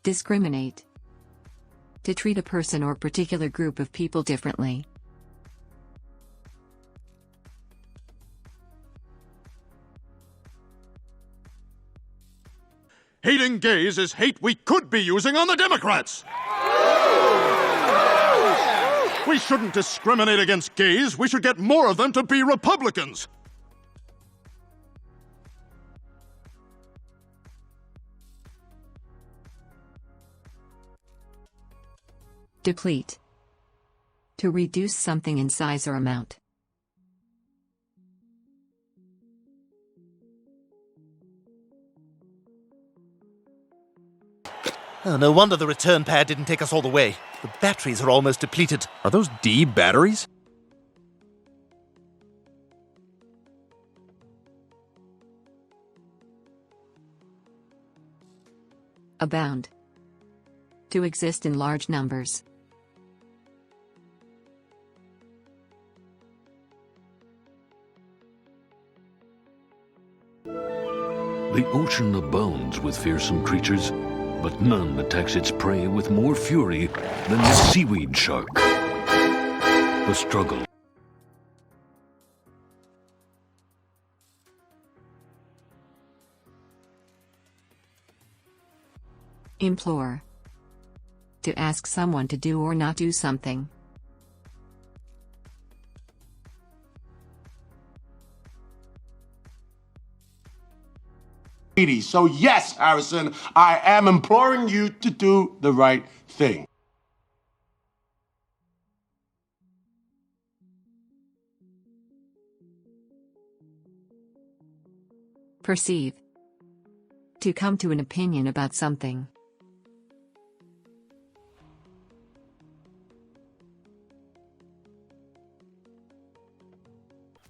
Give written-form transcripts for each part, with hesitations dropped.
Discriminate. To treat a person or particular group of people differently. Hating gays is hate we could be using on the Democrats! We shouldn't discriminate against gays. We should get more of them to be Republicans. Deplete. To reduce something in size or amount. Oh, no wonder the return pad didn't take us all the way. The batteries are almost depleted. Are those D batteries? Abound. To exist in large numbers. The ocean abounds with fearsome creatures, but none attacks its prey with more fury than the seaweed shark. The struggle. Implore. To ask someone to do or not do something. So yes, Harrison, I am imploring you to do the right thing. Perceive. To come to an opinion about something.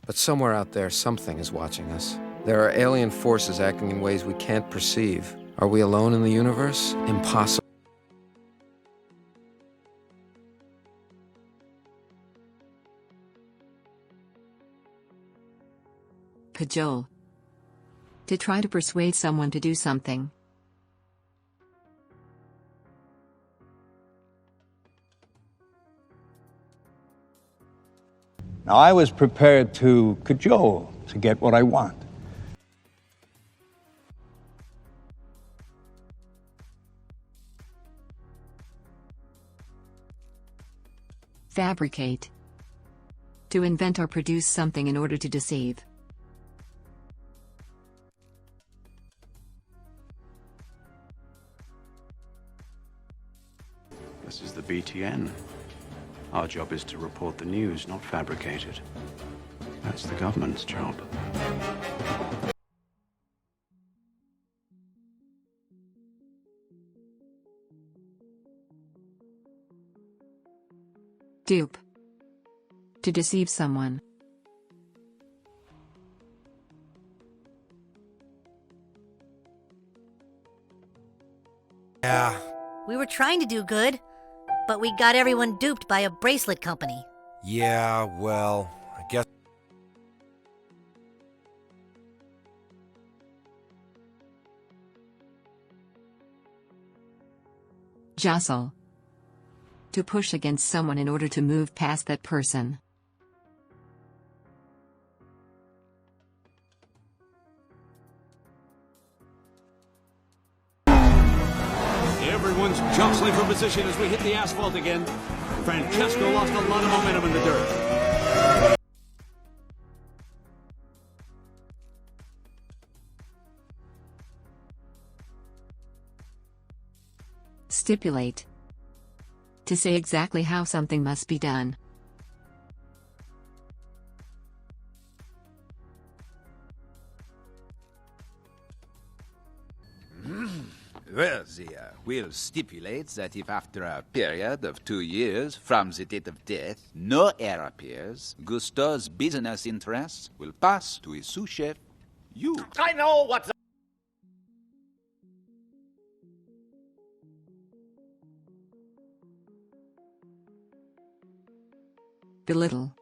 But somewhere out there, something is watching us. There are alien forces acting in ways we can't perceive. Are we alone in the universe? Impossible. Cajole. To try to persuade someone to do something. Now, I was prepared to cajole to get what I want. Fabricate. To invent or produce something in order to deceive. This is the BTN. Our job is to report the news, not fabricate it. That's the government's job. Dupe. To deceive someone. Yeah. We were trying to do good, but we got everyone duped by a bracelet company. Yeah, well, I guess. Jostle. To push against someone in order to move past that person. Everyone's jostling for position as we hit the asphalt again. Francesco lost a lot of momentum in the dirt. Stipulate. To say exactly how something must be done. Well, we'll stipulate that if after a period of 2 years from the date of death, no heir appears, Gusteau's business interests will pass to his sous chef, you. I know what. Belittle.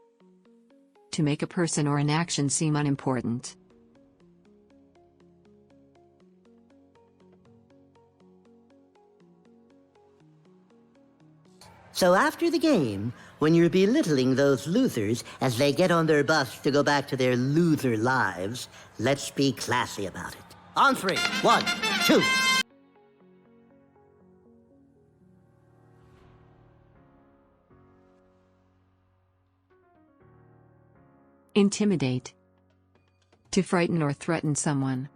To make a person or an action seem unimportant. So after the game, when you're belittling those losers as they get on their bus to go back to their loser lives, let's be classy about it. On 3. 1, 2. Intimidate. To frighten or threaten someone.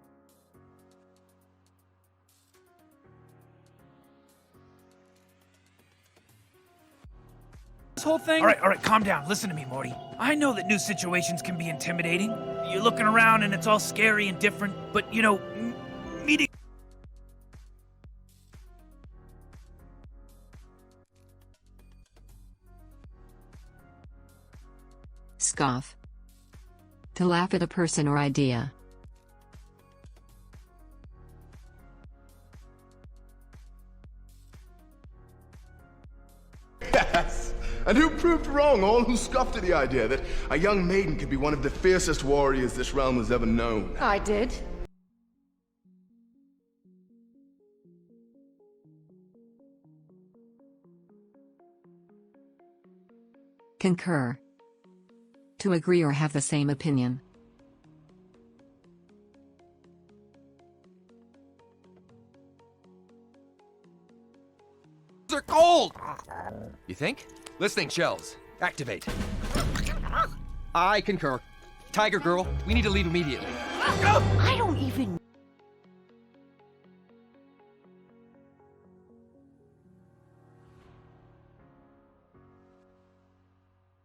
This whole thing? All right, calm down. Listen to me, Morty. I know that new situations can be intimidating. You're looking around and it's all scary and different, but you know, meeting. Scoff. To laugh at a person or idea. Yes! And who proved wrong? All who scoffed at the idea that a young maiden could be one of the fiercest warriors this realm has ever known. I did. Concur. To agree or have the same opinion. They're cold! You think? Listening shells. Activate. I concur. Tiger Girl, we need to leave immediately. I don't even...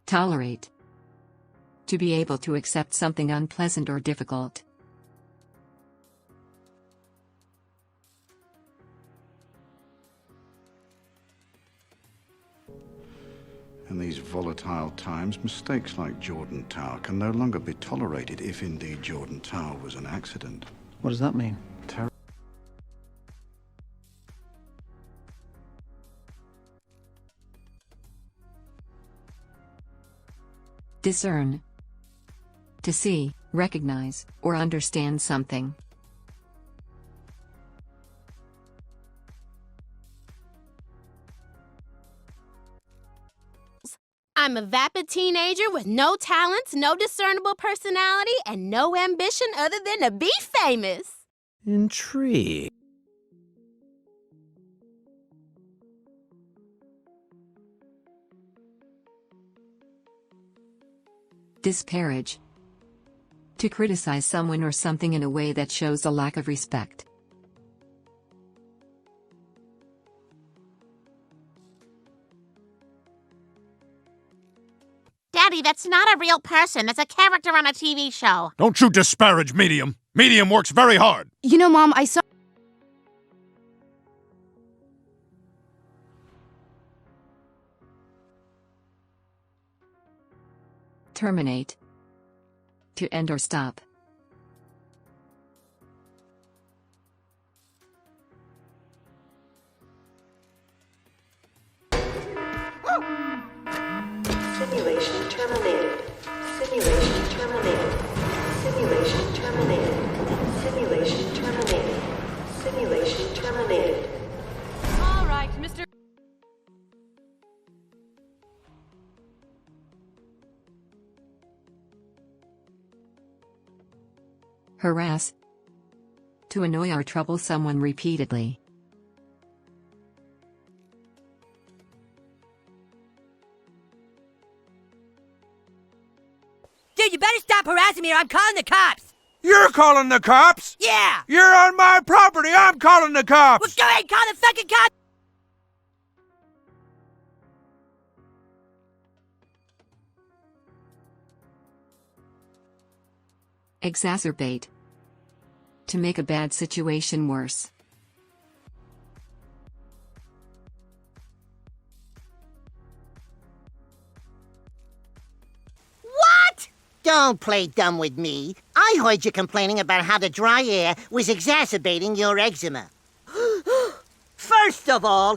Tolerate. To be able to accept something unpleasant or difficult. In these volatile times, mistakes like Jordan Tower can no longer be tolerated if indeed Jordan Tower was an accident. What does that mean? Discern. To see, recognize, or understand something. I'm a vapid teenager with no talents, no discernible personality, and no ambition other than to be famous. Intrigue. Disparage. To criticize someone or something in a way that shows a lack of respect. Daddy, that's not a real person. That's a character on a TV show. Don't you disparage Medium. Medium works very hard. You know, Mom, I saw... Terminate. To end or stop. Simulation terminated. Simulation terminated. Simulation terminated. Simulation terminated. Simulation terminated. All right, Mr. Harass. To annoy or trouble someone repeatedly. Dude, you better stop harassing me or I'm calling the cops! You're calling the cops? Yeah! You're on my property! I'm calling the cops! Well, go ahead and call the fucking cops! Exacerbate. To make a bad situation worse. What? Don't play dumb with me. I heard you complaining about how the dry air was exacerbating your eczema. First of all,